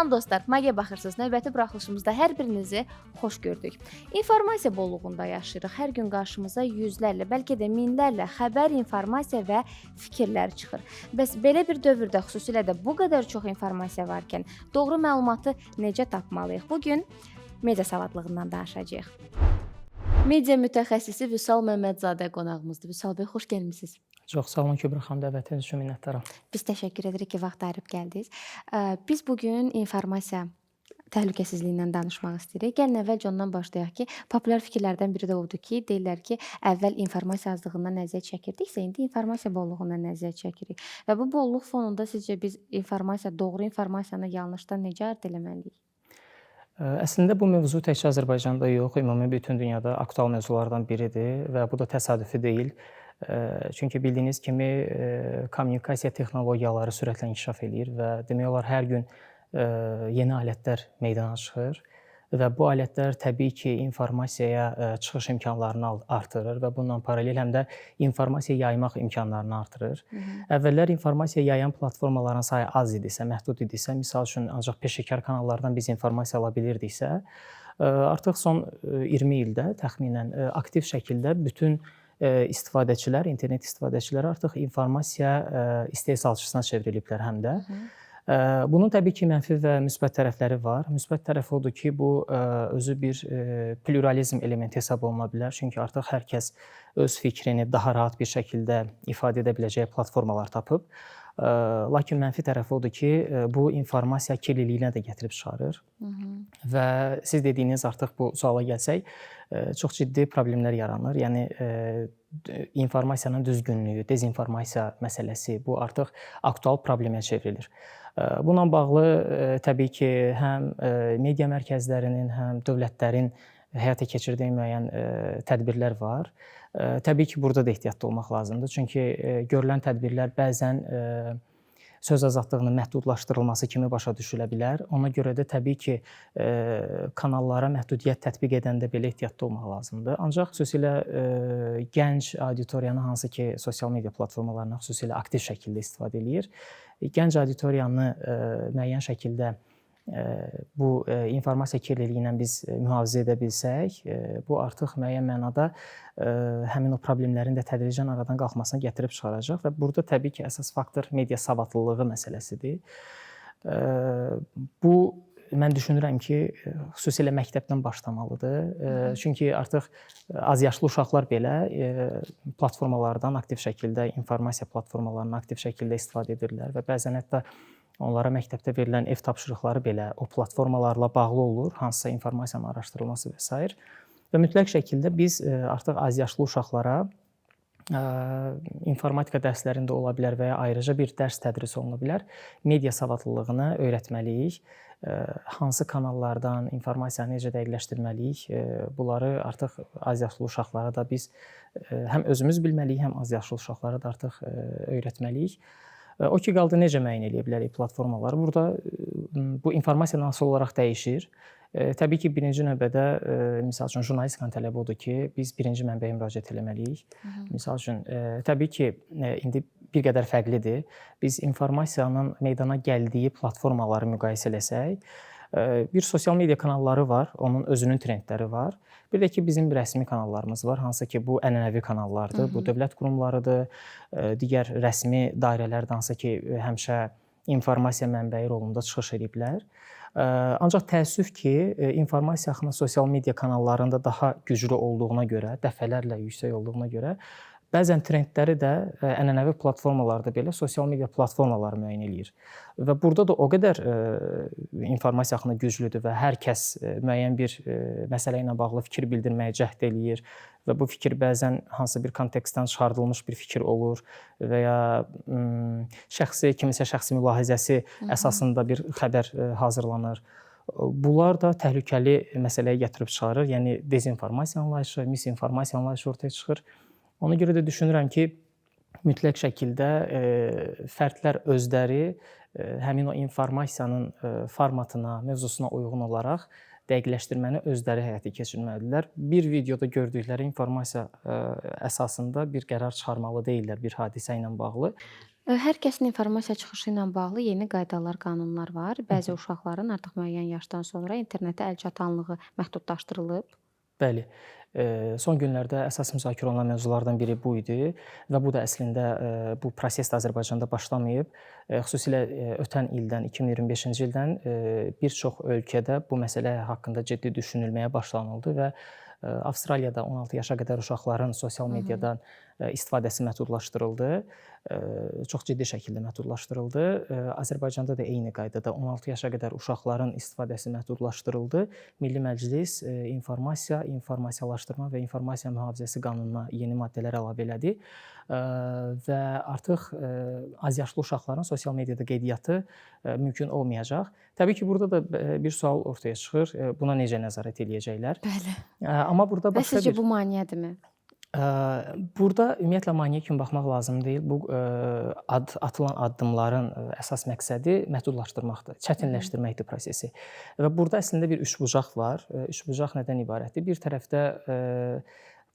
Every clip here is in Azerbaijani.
Salam dostlar, Magiya baxırsınız. Növbəti buraxılışımızda hər birinizi xoş gördük. İnformasiya bolluğunda yaşayırıq. Hər gün qarşımıza yüzlərlə, bəlkə də minlərlə xəbər, informasiya və fikirlər çıxır. Bəs belə bir dövrdə, xüsusilə də bu qədər çox informasiya varkən, doğru məlumatı necə tapmalıyıq? Bu gün media savadlığından danışacağıq. Media mütəxəssisi Vüsal Məmmədzadə qonağımızdır. Vüsal bəy, xoş gəlmisiniz. Çox sağ olun Kübra xanım, dəvətiniz üçün minnətdaram. Biz təşəkkür edirik ki, vaxt ayırıb gəldiniz. Biz bugün informasiya təhlükəsizliyindən danışmaq istəyirik. Gəlin əvvəlcə ondan başlayaq ki, populyar fikirlərdən biri də odur ki, deyirlər ki, əvvəl informasiya azlığından əziyyət çəkirdiksə, indi informasiya bolluğundan əziyyət çəkirik. Və bu bolluq fonunda sizcə biz doğru informasiyanı yanlışdan necə ayırd eləməliyik? Əslində bu mövzu təkcə Azərbaycanda yox, ümumi bütün dünyada aktual mövzulardan biridir və bu da təsadüfi deyil. Çünki bildiyiniz kimi kommunikasiya texnologiyaları sürətlə inkişaf eləyir və demək olar hər gün yeni alətlər meydana çıxır və bu alətlər təbii ki, informasiyaya çıxış imkanlarını artırır və bununla paralel həm də informasiya yaymaq imkanlarını artırır. Əvvəllər informasiya yayan platformaların sayı az idisə, məhdud idisə, misal üçün ancaq peşəkar kanallardan biz informasiya ala bilirdiksə, artıq son 20 ildə təxminən aktiv şəkildə bütün istifadəçilər, internet istifadəçiləri artıq informasiya istehsalçısına çevriliblər həm də. Bunun təbii ki, mənfi və müsbət tərəfləri var. Müsbət tərəfi odur ki, bu özü bir pluralizm elementi hesab oluna bilər. Çünki artıq hər kəs öz fikrini daha rahat bir şəkildə ifadə edə biləcəyi platformalar tapıb. Lakin mənfi tərəfi odur ki, bu informasiya kirliliyinə də gətirib çıxarır. Və siz dediyiniz artıq bu suala gəlsək, çox ciddi problemlər yaranır. Yəni, informasiyanın düzgünlüyü, dezinformasiya məsələsi bu artıq aktual problemə çevrilir. Bununla bağlı təbii ki, həm media mərkəzlərinin, həm dövlətlərin həyata keçirdiyi müəyyən tədbirlər var. Təbii ki, burada da ehtiyatlı olmaq lazımdır. Çünki görülən tədbirlər bəzən söz azadlığının məhdudlaşdırılması kimi başa düşülə bilər. Ona görə də təbii ki, kanallara məhdudiyyət tətbiq edəndə belə ehtiyatlı olmaq lazımdır. Ancaq xüsusilə gənc auditoriyanı, hansı ki, sosial media platformalarına xüsusilə aktiv şəkildə istifadə edir, gənc auditoriyanı müəyyən şəkildə bu informasiya kirliliyindən biz mühafizə edə bilsək, bu artıq müəyyən mənada həmin o problemlərin də tədricən aradan qalxmasına gətirib çıxaracaq və burada təbii ki, əsas faktor media savadlılığı məsələsidir. Bu, mən düşünürəm ki, xüsusilə məktəbdən başlamalıdır. Çünki artıq azyaşlı uşaqlar belə platformalardan aktiv şəkildə, informasiya platformalarından aktiv şəkildə istifadə edirlər və bəzən hətta onlara məktəbdə verilən ev tapşırıqları belə o platformalarla bağlı olur, hansısa informasiyanın araşdırılması və s. Və mütləq şəkildə biz artıq azyaşlı uşaqlara informatika dərslərində ola bilər və ya ayrıca bir dərs tədris oluna bilər, media savadlılığını öyrətməliyik. Hansı kanallardan informasiyanı necə dəqiqləşdirməliyik, bunları artıq azyaşlı uşaqlara da biz həm özümüz bilməliyik, həm azyaşlı uşaqlara da artıq öyrətməliyik. O ki, qaldı necə müəyyən edə bilərik platformaları? Burada bu informasiya nasıl olaraq dəyişir? Təbii ki, birinci növbədə, misal üçün, jurnalistikanın tələbi odur ki, biz birinci mənbəyə müraciət eləməliyik. Misal üçün, təbii ki, indi bir qədər fərqlidir. Biz informasiyanın meydana gəldiyi platformaları müqayisə eləsək, bir sosial media kanalları var, onun özünün trendləri var. Bir də ki, bizim rəsmi kanallarımız var, hansı ki, bu ənənəvi kanallardır, bu dövlət qurumlarıdır, digər rəsmi dairələr də hansı ki, həmişə informasiya mənbəyi rolunda çıxış ediblər. Ancaq təəssüf ki, informasiya axını sosial media kanallarında daha güclü olduğuna görə, dəfələrlə yüksək olduğuna görə, bəzən trendləri də ənənəvi platformalarda belə sosial media platformaları müəyyən eləyir. Və burada da o qədər informasiya axını güclüdür və hər kəs müəyyən bir məsələ ilə bağlı fikir bildirməyə cəhd eləyir və bu fikir bəzən hansı bir kontekstdən çıxardılmış bir fikir olur və ya kimisə şəxsi mülahizəsi əsasında bir xəbər hazırlanır. Bunlar da təhlükəli məsələyə gətirib çıxarır, yəni dezinformasiya anlayışı, misinformasiya anlayışı ortaya çıxır. Ona görə də düşünürəm ki, mütləq şəkildə fərdlər özləri həmin o informasiyanın formatına, mövzusuna uyğun olaraq dəqiqləşdirməni özləri həyata keçirməlidirlər. Bir videoda gördükləri informasiya əsasında bir qərar çıxarmalı deyillər bir hadisə ilə bağlı. Hər kəsin informasiya çıxışı ilə bağlı yeni qaydalar, qanunlar var. Bəzi uşaqların artıq müəyyən yaşdan sonra internetə əl çatanlığı məhdudlaşdırılıb. Bəli, son günlərdə əsas müzakirə olunan mövzulardan biri bu idi və bu da əslində bu proses də Azərbaycanda başlamayıb. Xüsusilə ötən ildən, 2025-ci ildən bir çox ölkədə bu məsələ haqqında ciddi düşünülməyə başlanıldı və Avstraliyada 16 yaşa qədər uşaqların sosial mediadan istifadəsi məhdudlaşdırıldı. Çox ciddi şəkildə məhdudlaşdırıldı. Azərbaycanda da eyni qaydada 16 yaşa qədər uşaqların istifadəsi məhdudlaşdırıldı. Milli Məclis informasiya, informasiyalaşdırma və informasiya mühafizəsi qanununa yeni maddələr əlavə elədi və artıq azyaşlı uşaqların sosial mediada qeydiyyatı mümkün olmayacaq. Təbii ki, burada da bir sual ortaya çıxır. Buna necə nəzarət eləyəcəklər? Bəli. Amma burada Və başqa sizcə bir bu maneədirmi? Burada ümumiyyətlə maneə kimi baxmaq lazım deyil. Bu atılan addımların əsas məqsədi məhdudlaşdırmaqdır, çətinləşdirməkdir prosesi. Və burada əslində bir üçbucaq var. Üçbucaq nədən ibarətdir? Bir tərəfdə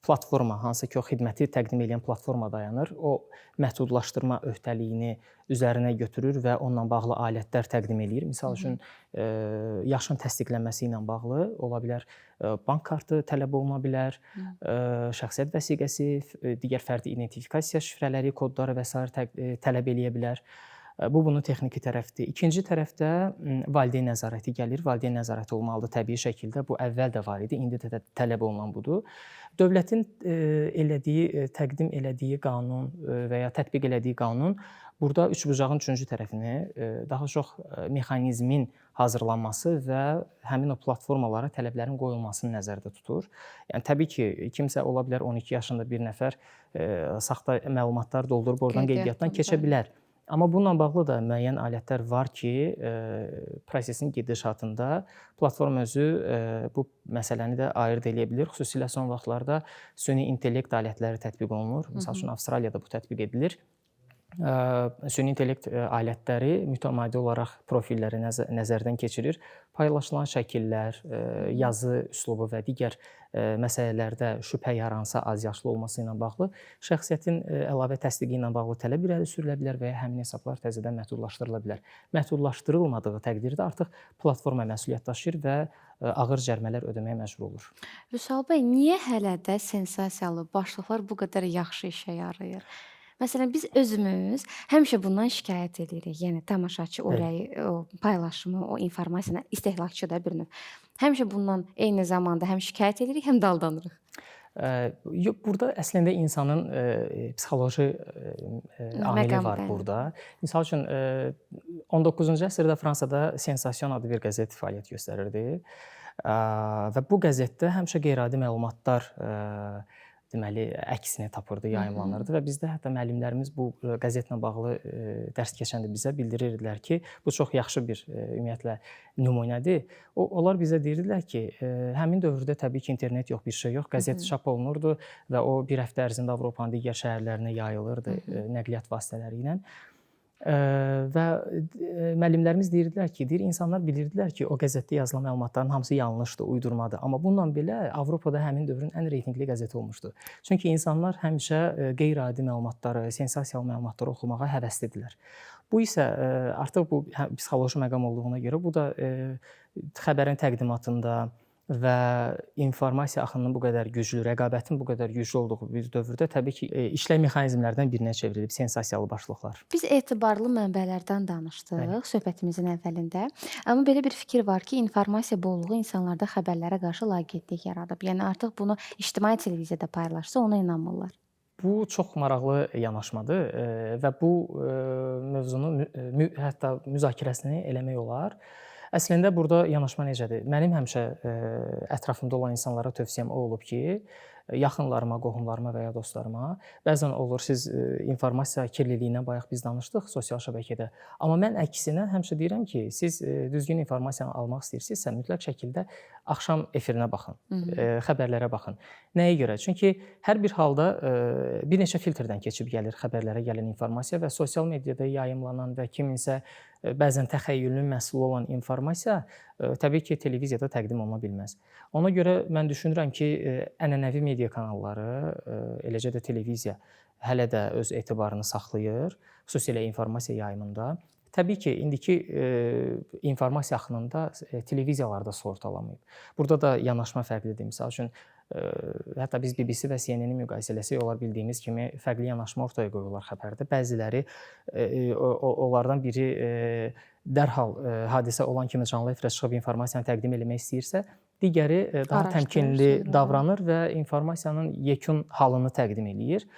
platforma, hansı ki, o xidməti təqdim edən platforma dayanır. O məhdudlaşdırma öhdəliyini üzərinə götürür və onunla bağlı alətlər təqdim eləyir. Misal üçün, yaşın təsdiqlənməsi ilə bağlı ola bilər, bank kartı tələb oluna bilər, şəxsiyyət vəsiqəsi, digər fərdi identifikasiya şifrələri, kodları və s. tələb eləyə bilər. Bu bunun texniki tərəfidir. İkinci tərəfdə valideyn nəzarəti gəlir. Valideyn nəzarəti olmalıdır təbii şəkildə. Bu əvvəl də var idi, indi də tələb olunan budur. Dövlətin təqdim elədiyi qanun və ya tətbiq elədiyi qanun burada üçbucağın üçüncü tərəfini, daha çox mexanizmin hazırlanması və həmin o platformalara tələblərin qoyulmasını nəzərdə tutur. Yəni təbii ki, kimsə ola bilər 12 yaşında bir nəfər saxta məlumatlar doldurub oradan qeydiyyatdan keçə bilər. Amma bununla bağlı da müəyyən alətlər var ki, prosesin gedişatında platforma özü bu məsələni də ayırd eləyə bilir. Xüsusilə son vaxtlarda süni intellekt alətləri tətbiq olunur. Məsəl üçün, Avstraliyada bu tətbiq edilir. Süni intellekt alətləri mütəmadi olaraq profilləri nəzərdən keçirir. Paylaşılan şəkillər, yazı üslubu və digər məsələlərdə şübhə yaransa azyaşlı olması ilə bağlı şəxsiyyətin əlavə təsdiqi ilə bağlı tələb irəli sürülə bilər və ya həmin hesablar təzədən məhdudlaşdırıla bilər. Məhdudlaşdırılmadığı təqdirdə artıq platforma məsuliyyət daşıyır və ağır cərimələr ödəməyə məcbur olur. Vüsal bəy, niyə hələ də sensasiyalı başlıqlar bu qədər yaxşı işə yarayır? Məsələn, biz özümüz həmişə bundan şikayət edirik. Yəni tamaşaçı orayı, o paylaşımı, o informasiyanı istehlakçı da bir növ. Həmişə bundan eyni zamanda həm şikayət edirik, həm də aldanırıq. Yox, burada əslində insanın psixoloji amili var burada. Misal üçün, 19-cu əsrdə Fransada Sensasiyon adlı bir qəzet fəaliyyət göstərirdi və bu qəzetdə həmişə qeyri-adi məlumatlar deməli, əksini tapırdı, yayımlanırdı və bizdə hətta müəllimlərimiz bu qəzetlə bağlı dərs keçəndə bizə bildirirdilər ki, bu çox yaxşı bir ümumiyyətlə nümunədir. Onlar bizə deyirdilər ki, həmin dövrdə təbii ki, internet yox, bir şey yox, qəzet çap olunurdu və o bir həftə ərzində Avropanın digər şəhərlərinə yayılırdı nəqliyyat vasitələri ilə. Və müəllimlərimiz deyirdilər ki, insanlar bilirdilər ki, o qəzetdə yazılan məlumatların hamısı yanlışdır, uydurmadır. Amma bununla belə Avropada həmin dövrün ən reytinqli qəzeti olmuşdu. Çünki insanlar həmişə qeyri-adi məlumatları, sensasiyalı məlumatları oxumağa həvəslidirlər. Bu isə artıq bu psixoloji məqam olduğuna görə bu da xəbərin təqdimatında və informasiya axınının bu qədər güclü, rəqabətin bu qədər güclü olduğu bir dövrdə təbii ki, işlək mexanizmlərdən birinə çevrilib sensasiyalı başlıqlar. Biz etibarlı mənbələrdən danışdıq söhbətimizin əvvəlində. Amma belə bir fikir var ki, informasiya bolluğu insanlarda xəbərlərə qarşı laqeydlik yaradıb. Yəni artıq bunu ictimai televiziyada paylaşsa ona inanmırlar. Bu çox maraqlı yanaşmadır və bu mövzunun hətta müzakirəsini eləmək olar. Əslində burada yanaşma necədir? Mənim həmişə ətrafımda olan insanlara tövsiyəm o olub ki, yaxınlarıma, qohumlarıma və ya dostlarıma bəzən olur, siz informasiya kirliliyinə bayaq biz danışdıq sosial şəbəkədə. Amma mən əksinə həmişə deyirəm ki, siz düzgün informasiyanı almaq istəyirsinizsə, mütləq şəkildə axşam efirinə baxın, xəbərlərə baxın. Nəyə görə? Çünki hər bir halda bir neçə filtrdən keçib gəlir xəbərlərə gələn informasiya və sosial mediada yayımlanan və kiminsə bəzən təxəyyülün məhsulu olan informasiya təbii ki, televiziyada təqdim oluna bilməz. Ona görə mən düşünürəm ki, ənənəvi media kanalları, eləcə də televiziya hələ də öz etibarını saxlayır, xüsusilə informasiya yayımında. Təbii ki, indiki informasiya axınında televiziyalar da sığortalamayıb. Burada da yanaşma fərqlidir. Məsəl üçün, hətta biz BBC və CNN-i müqayisə eləsək, onlar bildiyimiz kimi fərqli yanaşma ortaya qoyurlar xəbərdə. Bəziləri, onlardan biri dərhal hadisə olan kimi canlı efirə çıxıb informasiyanı təqdim eləmək istəyirsə, digəri daha təmkinli davranır və informasiyanın yekun halını təqdim eləyir.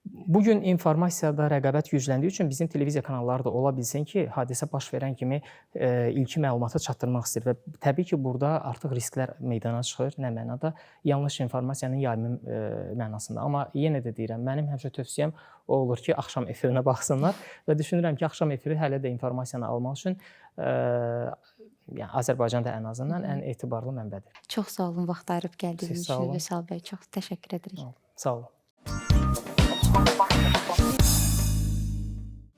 Bugün informasiyada rəqabət gücləndiyi üçün bizim televiziya kanalları da ola bilsin ki, hadisə baş verən kimi ilkin məlumatı çatdırmaq istəyir və təbii ki, burada artıq risklər meydana çıxır. Nə mənada? Yanlış informasiyanın yayımı mənasında. Amma yenə də deyirəm, mənim həmişə tövsiyəm o olur ki, axşam efirinə baxsınlar və düşünürəm ki, axşam efiri hələ də informasiyanı almaq üçün yəni Azərbaycanda ən azından ən etibarlı mənbədir. Çox sağ olun, vaxt ayırıb gəldiyiniz üçün Vüsal bəy, çox təşəkkür edirik. Sağ olun.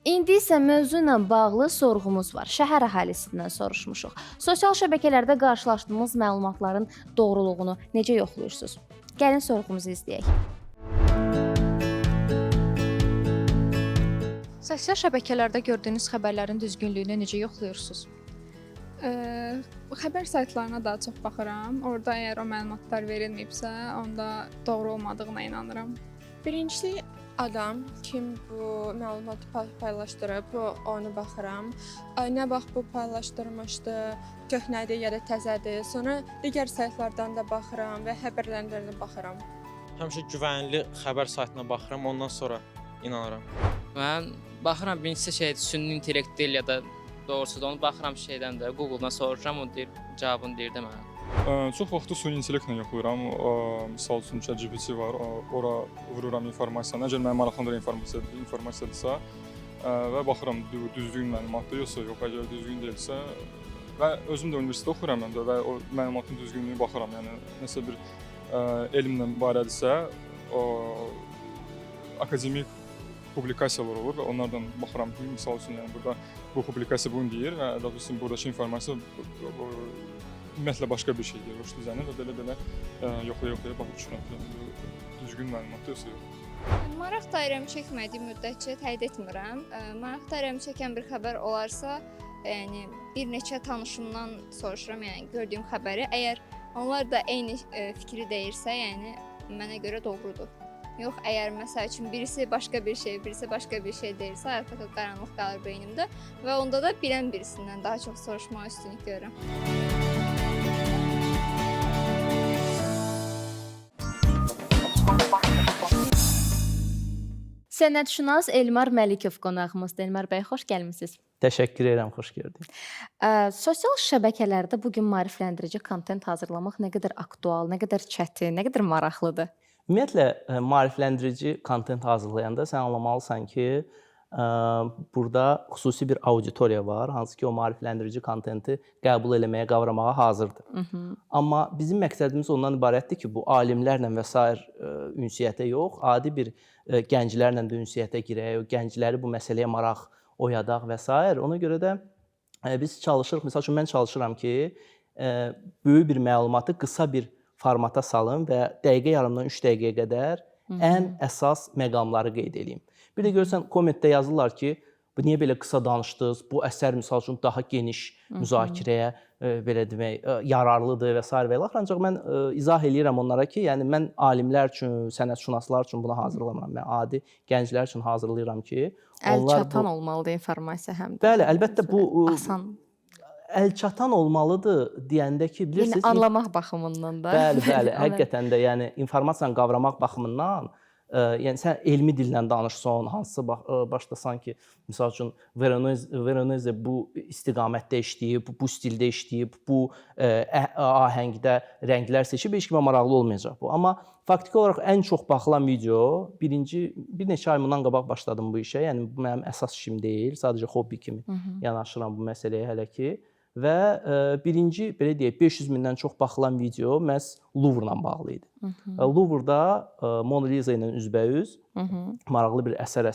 İndi isə mövzu ilə bağlı sorğumuz var. Şəhər əhalisindən soruşmuşuq. Sosial şəbəkələrdə qarşılaşdığınız məlumatların doğruluğunu necə yoxlayırsınız? Gəlin sorğumuzu izləyək. Sosial şəbəkələrdə gördüyünüz xəbərlərin düzgünlüyünü necə yoxlayırsınız? Xəbər saytlarına daha çox baxıram. Orada əgər o məlumatlar verilməyibsə, onda doğru olmadığına inanıram. Birincisi adam kim bu məlumatı paylaşdırıb, onu baxıram. Nə vaxt bu paylaşdırmışdı, köhnədir ya da təzədir. Sonra digər saytlardan da baxıram və xəbərlərə baxıram. Həmişə güvənli xəbər saytına baxıram, ondan sonra inanıram. Mən baxıram birincisi süni intellekt deyil ya da doğrusu da onu baxıram şeydən də Google-dan soruşuram, o deyir, cavabını deyir də mənə. Çox vaxtı süni intellektlə yoxlayıram. Misal üçün ChatGPT var, ora vururam informasiyanı. Əgər məni maraqlandıran informasiyadirsə və baxıram düzgün məlumatdır yoxsa yox, əgər düzgün deyilsə və özüm də universitetdə oxuyuram məndə və o məlumatın düzgünlüyünə baxıram. Yəni nəsə bir elmlə barədirsə, akademik publikasiyalar olur və onlardan baxıram ki, misal üçün yəni burada bu publikasiya bunu deyir və doğrusu buradakı informasiya ümumiyyətlə başqa bir şey deyir, hoş düzənir və belə-belə yoxlaya-yoxlaya baxıb düşünürəm, düzgün məlumat yoxsa yox. Maraq dairəmi çəkmədiyi müddətcə təyid etmirəm. Maraq dairəmi çəkən bir xəbər olarsa, yəni bir neçə tanışımdan soruşuram, yəni gördüyüm xəbəri. Əgər onlar da eyni fikri deyirsə, yəni mənə görə doğrudur. Yox, əgər məsəl üçün birisi başqa bir şey, birisi başqa bir şey deyirsə, artıq qaranlıq qalır beynimdə və onda da bilən birisindən daha çox soruşmağa üstünlük görürəm. Sənətşünas Elmar Məlikov qonağımızdır. Elmar bəy, xoş gəlmisiniz. Təşəkkür edirəm, xoş gördük. Sosial şəbəkələrdə bu gün maarifləndirici kontent hazırlamaq nə qədər aktual, nə qədər çətin, nə qədər maraqlıdır? Ümumiyyətlə, maarifləndirici kontent hazırlayanda sən anlamalısan ki, burada xüsusi bir auditoriya var, hansı ki o maarifləndirici kontenti qəbul eləməyə, qavramağa hazırdır. Amma bizim məqsədimiz ondan ibarətdir ki, bu alimlərlə və s. ünsiyyətə yox, adi bir gənclərlə də ünsiyyətə girək, gəncləri bu məsələyə maraq oyadaq və s. Ona görə də biz çalışırıq, məsəl üçün mən çalışıram ki, böyük bir məlumatı qısa bir formata salım və dəqiqə yarımdan 3 dəqiqəyə qədər ən əsas məqamları qeyd edeyim. Bir də görürsən, kommentdə yazırlar ki, bu niyə belə qısa danışdınız, bu əsər misal üçün daha geniş müzakirəyə belə demək, yararlıdır və s. və ilax. Ancaq mən izah eləyirəm onlara ki, yəni mən alimlər üçün, sənətşünaslar üçün bunu hazırlamıram. Mən adi gənclər üçün hazırlayıram ki, onlar Əlçatan olmalıdır informasiya həm də. Bəli, əlbəttə bu asan. Əlçatan olmalıdır deyəndə ki, bilirsiniz, yəni anlamaq baxımından da. Bəli, həqiqətən də yəni informasiyanı qavramaq baxımından, yəni sən elmi dillə danışsan, hansısa başlasan ki, misal üçün Veronese bu istiqamətdə işləyib, bu stildə işləyib, bu ahəngdə rənglər seçib, heç kimə maraqlı olmayacaq bu. Amma faktiki olaraq ən çox baxılan video, bir neçə ay bundan qabaq başladım bu işə, yəni bu mənim əsas işim deyil, sadəcə hobbi kimi yanaşıram bu məsələyə hələ ki. Və birinci, belə deyək, 500 mindən çox baxılan video məhz Louvre-la bağlı idi. Louvre-da Mona Lisa ilə üzbəüz maraqlı bir əsər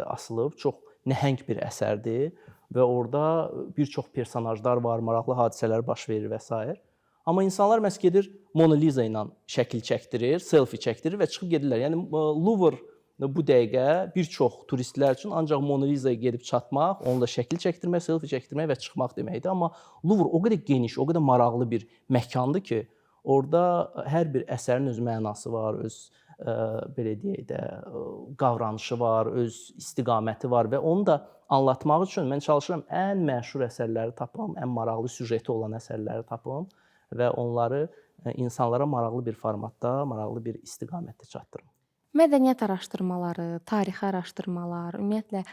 asılıb, çox nəhəng bir əsərdir. və orada bir çox personajlar var, maraqlı hadisələr baş verir və s. Amma insanlar məhz gedir Mona Lisa ilə şəkil çəkdirir, selfie çəkdirir və çıxıb gedirlər. Yəni Louvre bu dəqiqə bir çox turistlər üçün ancaq Mona Lisa'ya gedib çatmaq, onunla şəkil çəkdirmək, selfie çəkdirmək və çıxmaq deməkdir. Amma Louvre o qədər geniş, o qədər maraqlı bir məkandır ki, orada hər bir əsərin öz mənası var, öz belə deyək də qavranışı var, öz istiqaməti var və onu da anlatmaq üçün mən çalışıram ən məşhur əsərləri tapım, ən maraqlı süjeti olan əsərləri tapım və onları insanlara maraqlı bir formatda, maraqlı bir istiqamətdə çatdırım. Mədəniyyət araşdırmaları, tarixi araşdırmalar, ümumiyyətlə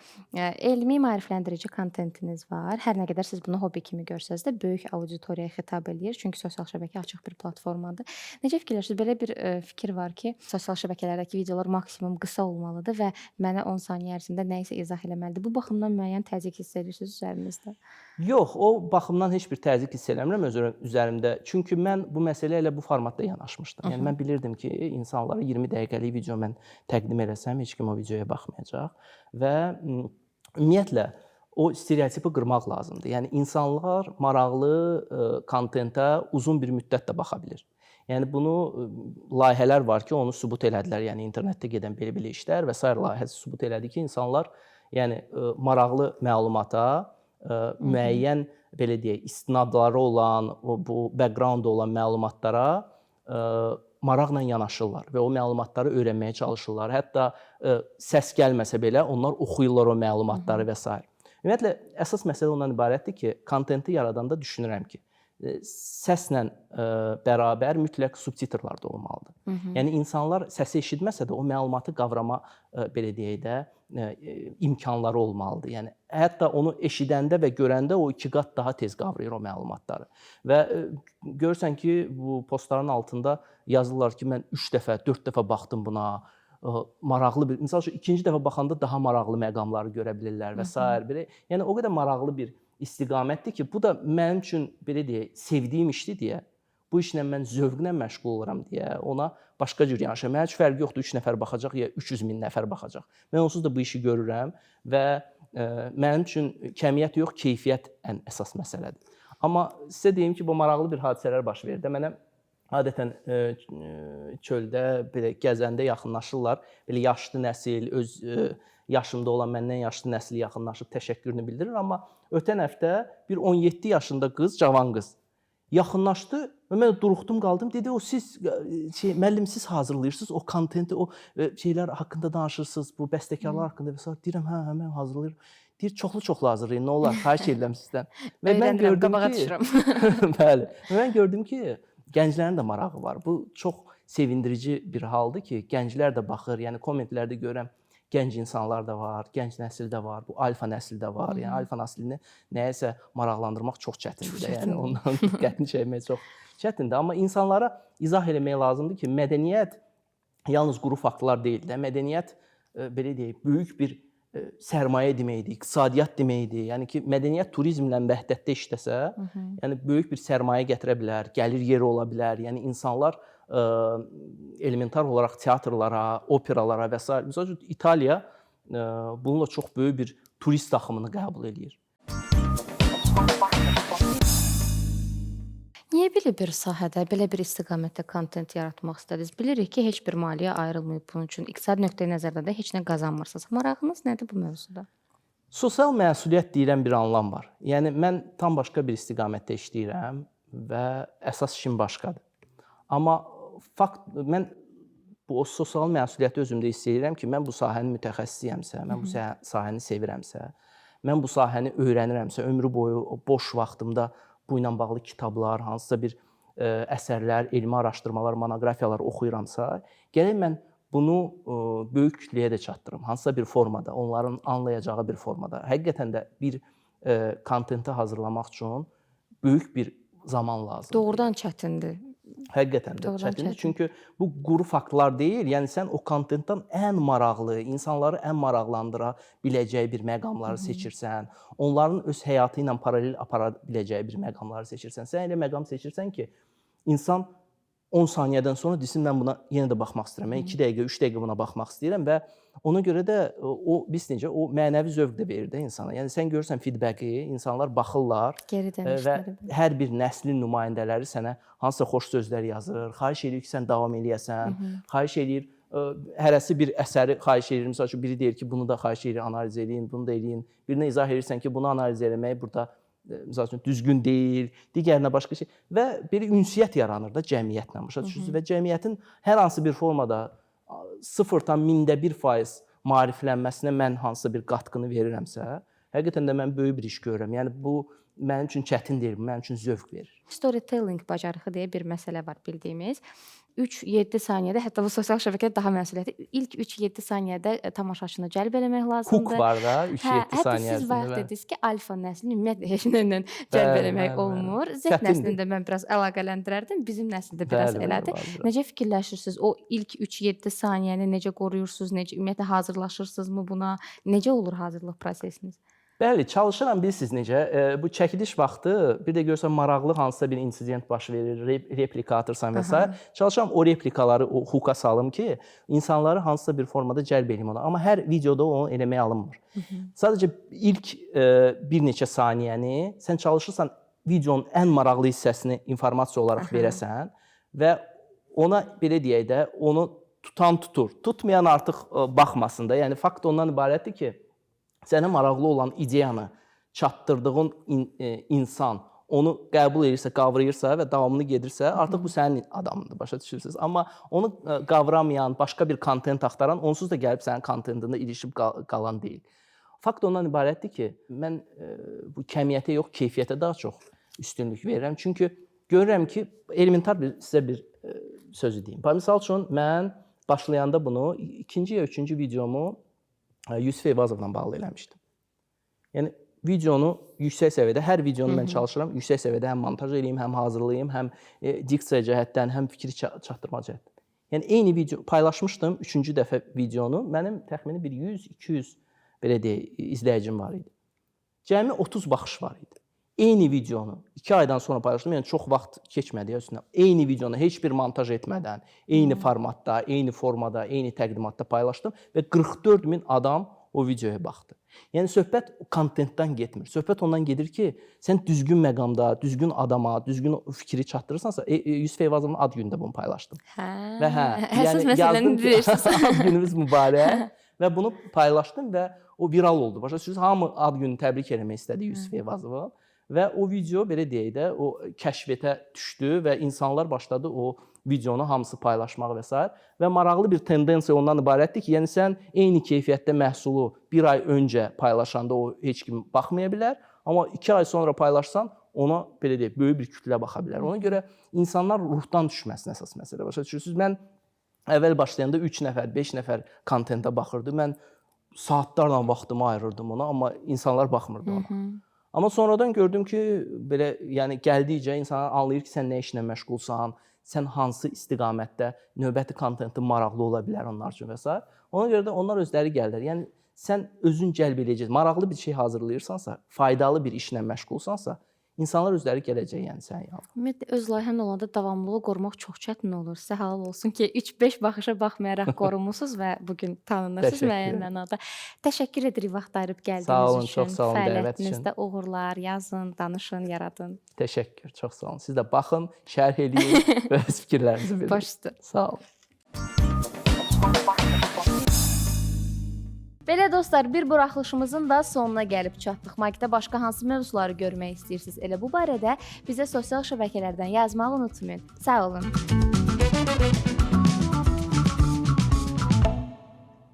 elmi maarifləndirici kontentiniz var. Hər nə qədər siz bunu hobbi kimi görsəz də böyük auditoriyaya xitab eləyir, çünki sosial şəbəkə açıq bir platformadır. Necə fikirləşirsiniz? Belə bir fikir var ki, sosial şəbəkələrdəki videolar maksimum qısa olmalıdır və mənə 10 saniyə ərzində nə isə izah eləməlidir. Bu baxımdan müəyyən təzyiq hiss edirsiniz üzərinizdə? Yox, o baxımdan heç bir təzyiq hiss eləmirəm öz üzərimdə. Çünki mən bu məsələyə elə bu formatda yanaşmışdım. Yəni mən bilirdim ki, insanlara 20 dəqiqəlik video mən təqdim eləsəm, heç kim o videoya baxmayacaq və ümumiyyətlə o stereotipi qırmaq lazımdır. Yəni insanlar maraqlı kontentə uzun bir müddət də baxa bilir. Yəni bunu layihələr var ki, onu sübut elədilər. Yəni internetdə gedən belə işlər və sair layihəsi sübut elədi ki, insanlar yəni maraqlı məlumata, müəyyən belə deyək, istinadları olan, bu background olan məlumatlara maraqla yanaşırlar və o məlumatları öyrənməyə çalışırlar. Hətta səs gəlməsə belə onlar oxuyurlar o məlumatları və s. Ümumiyyətlə əsas məsələ ondan ibarətdir ki, kontenti yaradanda düşünürəm ki, səslə bərabər mütləq subtitrlar da olmalıdır. Yəni insanlar səsi eşitməsə də o məlumatı qavrama belə deyək də imkanları olmalıdır. Yəni hətta onu eşidəndə və görəndə o 2 qat daha tez qavrayır o məlumatları. Və görürsən ki, bu postların altında yazırlar ki, mən 3 dəfə, 4 dəfə baxdım buna. Maraqlı bir, məsəl üçün ikinci dəfə baxanda daha maraqlı məqamları görə bilirlər və s. Yəni o qədər maraqlı bir istiqamətdir ki, bu da mənim üçün belə deyək, sevdiyim işdir deyə, bu işlə mən zövqlə məşğul oluram deyə ona başqa cür yanaşıram. Mənə heç fərqi yoxdur 3 nəfər baxacaq ya 300 min nəfər baxacaq. Mən onsuz da bu işi görürəm və mənim üçün kəmiyyət yox, keyfiyyət ən əsas məsələdir. Amma sizə deyim ki, bu maraqlı bir hadisələr baş verdi. Mənə adətən çöldə belə gəzəndə yaxınlaşırlar. Belə yaşlı nəsil, öz yaşımda olan məndən yaşlı nəsil yaxınlaşıb təşəkkürünü bildirir. Amma ötən həftə bir 17 yaşında qız, cavan qız yaxınlaşdı və mən duruxdum qaldım. Dedi, o siz müəllim siz hazırlayırsınız, o kontenti, o şeylər haqqında danışırsınız, bu bəstəkarlar haqqında və s. Deyirəm, hə, mən hazırlayıram. Deyir, çoxlu hazırlayın, nə olar, xahiş edirəm sizdən. Və mən gördüm ki, bəli. Mən gördüm ki, gənclərin də marağı var. Bu çox sevindirici bir haldır ki, gənclər də baxır. Yəni kommentlərdə görürəm, gənc insanlar da var, gənc nəsil də var, bu alfa nəsil də var. Yəni alfa nəslini nəyəsə maraqlandırmaq çox çətindir də. Yəni ondan diqqətini çəkmək çox çətindir. Amma insanlara izah eləmək lazımdır ki, mədəniyyət yalnız quru faktlar deyil də. Mədəniyyət belə deyək, böyük bir sərmayə deməkdir, iqtisadiyyat deməkdir. Yəni ki, mədəniyyət turizmlə vəhdətdə işləsə, yəni böyük bir sərmayə gətirə bilər, gəlir yeri ola bilər. Yəni insanlar elementar olaraq teatrlara, operalara və s. Məsələn, İtaliya bununla çox böyük bir turist axımını qəbul edir. Niyə belə bir sahədə, belə bir istiqamətdə kontent yaratmaq istədiniz? Bilirik ki, heç bir maliyyə ayrılmayıb bunun üçün. İqtisadi nöqteyi nəzərdən də heç nə qazanmırsınız. Marağınız nədir bu mövzuda? Sosial məsuliyyət deyilən bir anlam var. Yəni mən tam başqa bir istiqamətdə işləyirəm və əsas işim başqadır. Amma mən bu sosial məsuliyyəti özümdə hiss edirəm ki, mən bu sahənin mütəxəssisiyəmsə, mən bu sahəni sevirəmsə, mən bu sahəni öyrənirəmsə, ömrü boyu boş vaxtımda bu ilə bağlı kitablar, hansısa bir əsərlər, elmi araşdırmalar, monoqrafiyalar oxuyuramsa, gərək mən bunu böyük kütləyə də çatdırım. Hansısa bir formada, onların anlayacağı bir formada. Həqiqətən də bir kontenti hazırlamaq üçün böyük bir zaman lazımdır. Doğrudan çətindir. Həqiqətən də çətindir. Çünki bu quru faktlar deyil. Yəni sən o kontentdən ən maraqlı, insanları ən maraqlandıra biləcəyi bir məqamları seçirsən. Onların öz həyatı ilə paralel apara biləcəyi bir məqamları seçirsən. Sən elə məqam seçirsən ki, insan 10 saniyədən sonra desin mən buna yenə də baxmaq istəyirəm. Mən 2 dəqiqə, 3 dəqiqə buna baxmaq istəyirəm və ona görə də biz necə o mənəvi zövq də verir də insana. Yəni sən görürsən feedback-i, insanlar baxırlar Geri və dönüşləri. hər bir nəslin nümayəndələri sənə hansısa xoş sözlər yazır. Xahiş edir ki, sən davam eləyəsən. Xahiş edir hərəsi bir əsəri xahiş edir. Məsəl üçün biri deyir ki, bunu da xahiş edir, analiz eləyin, bunu da eləyin. Birinə izah edirsən ki, bunu analiz eləmək burada məsəl üçün düzgün deyil, digərinə başqa şey və belə ünsiyyət yaranır da cəmiyyətlə, başa düşürsüz və cəmiyyətin hər hansı bir formada 0,1% maariflənməsinə mən hansısa bir qatqını verirəmsə, həqiqətən də mən böyük bir iş görürəm. Yəni bu mənim üçün çətin deyil, mənim üçün zövq verir. Storytelling bacarığı deyə bir məsələ var bildiyimiz. 3-7 saniyədə, hətta bu sosial şəbəkədə daha məsuliyyətli. İlk 3-7 saniyədə tamaşaçını cəlb eləmək lazımdır. Hook var da 3-7 Hətta saniyə siz ərzində. bayaq dediniz ki, alfa nəslini ümumiyyətlə heç nəylə cəlb eləmək olmur. Z Çətindir. nəslini də mən biraz əlaqələndirərdim. Bizim nəsildə biraz Bəli, elədir. bəli, bəli. Necə fikirləşirsiniz? O ilk 3-7 saniyəni necə qoruyursunuz? Necə ümumiyyətlə hazırlaşırsınızmı buna? Necə olur hazırlıq prosesiniz? Bəli, çalışıram bilirsiniz necə. Bu çəkiliş vaxtı bir də görsən maraqlı hansısa bir insident baş verir, replika atırsan və s. Çalışıram o replikaları o hooka salım ki, insanları hansısa bir formada cəlb edeyim ona. Amma hər videoda onu eləməyə alınmır. Sadəcə ilk bir neçə saniyəni sən çalışırsan videonun ən maraqlı hissəsini informasiya olaraq verəsən və ona belə deyək də onu tutan tutur. Tutmayan artıq baxmasın da. Yəni fakt ondan ibarətdir ki, sənə maraqlı olan ideyanı çatdırdığın insan onu qəbul edirsə, qavrayırsa və davamını gedirsə, artıq bu sənin adamındır, başa düşürsünüz. Amma onu qavramayan, başqa bir kontent axtaran, onsuz da gəlib sənin kontentində ilişib qalan deyil. Fakt ondan ibarətdir ki, mən bu kəmiyyətə yox, keyfiyyətə daha çox üstünlük verirəm. Çünki görürəm ki, elementar sizə bir sözü deyim. Misal üçün, mən başlayanda bunu, ikinci ya üçüncü videomu Yusif Eyvazovla bağlı eləmişdim. Yəni videonu yüksək səviyyədə, hər videonu mən çalışıram yüksək səviyyədə həm montaj eləyim, həm hazırlayım, həm diksiya cəhətdən, həm fikri çatdırma cəhətdən. Yəni eyni video paylaşmışdım 3-cü dəfə videonu. Mənim təxmini bir 100-200 belə deyək izləyicim var idi. Cəmi 30 baxış var idi. Eyni videonu 2 aydan sonra paylaşdım. Yəni çox vaxt keçmədi üstündən. Eyni videonu heç bir montaj etmədən, eyni formatda, eyni formada, eyni təqdimatda paylaşdım və 44 min adam o videoya baxdı. Yəni söhbət kontentdən getmir. Söhbət ondan gedir ki, sən düzgün məqamda, düzgün adama, düzgün fikri çatdırırsansa, Yusif Eyvazovun ad günündə bunu paylaşdım. Və Əsas məsələni deyirsiniz. Ad günümüz mübarək və bunu paylaşdım və o viral oldu. Başa düşürsünüz, hamı ad gününü təbrik eləmək istədi Yusif Eyvazova. Və o video belə deyək də o kəşfiyyətə düşdü və insanlar başladı o videonu hamısı paylaşmaq və s. Və maraqlı bir tendensiya ondan ibarətdir ki, yəni sən eyni keyfiyyətdə məhsulu bir ay öncə paylaşanda o heç kim baxmaya bilər, amma 2 ay sonra paylaşsan ona belə deyək böyük bir kütlə baxa bilər. Ona görə insanlar ruhdan düşməsin əsas məsələ. Başa düşürsüz? Mən əvvəl başlayanda 3 nəfər, 5 nəfər kontentə baxırdı. Mən saatlarla vaxtımı ayırırdım ona, amma insanlar baxmırdı ona. Amma sonradan gördüm ki, belə yəni gəldikcə insanlar anlayır ki, sən nə işlə məşğulsan, sən hansı istiqamətdə növbəti kontentin maraqlı ola bilər onlar üçün və s. Ona görə də onlar özləri gəlirlər. Yəni sən özün cəlb edəcəksən, maraqlı bir şey hazırlayırsansa, faydalı bir işlə məşğulsansa, İnsanlar özləri gələcək, yəni sən yanına. Ümumiyyətlə öz layihən olanda davamlılığı qorumaq çox çətin olur. Sizə halal olsun ki, 3-5 baxışa baxmayaraq qorumusunuz və bu gün tanınırsınız müəyyən mənada. Təşəkkür edirik vaxt ayırıb gəldiyiniz Sağ olun, üçün. çox sağ olun dəvət üçün. Fəaliyyətinizdə uğurlar, yazın, danışın, yaradın. Təşəkkür, çox sağ olun. Siz də baxın, şərh eləyin və öz fikirlərinizi bildirin. Baş üstə. Sağ olun. Belə dostlar, bir buraxılışımızın da sonuna gəlib çatdıq. Maykdə başqa hansı mövzuları görmək istəyirsiniz? Elə bu barədə bizə sosial şəbəkələrdən yazmağı unutmayın. Sağ olun.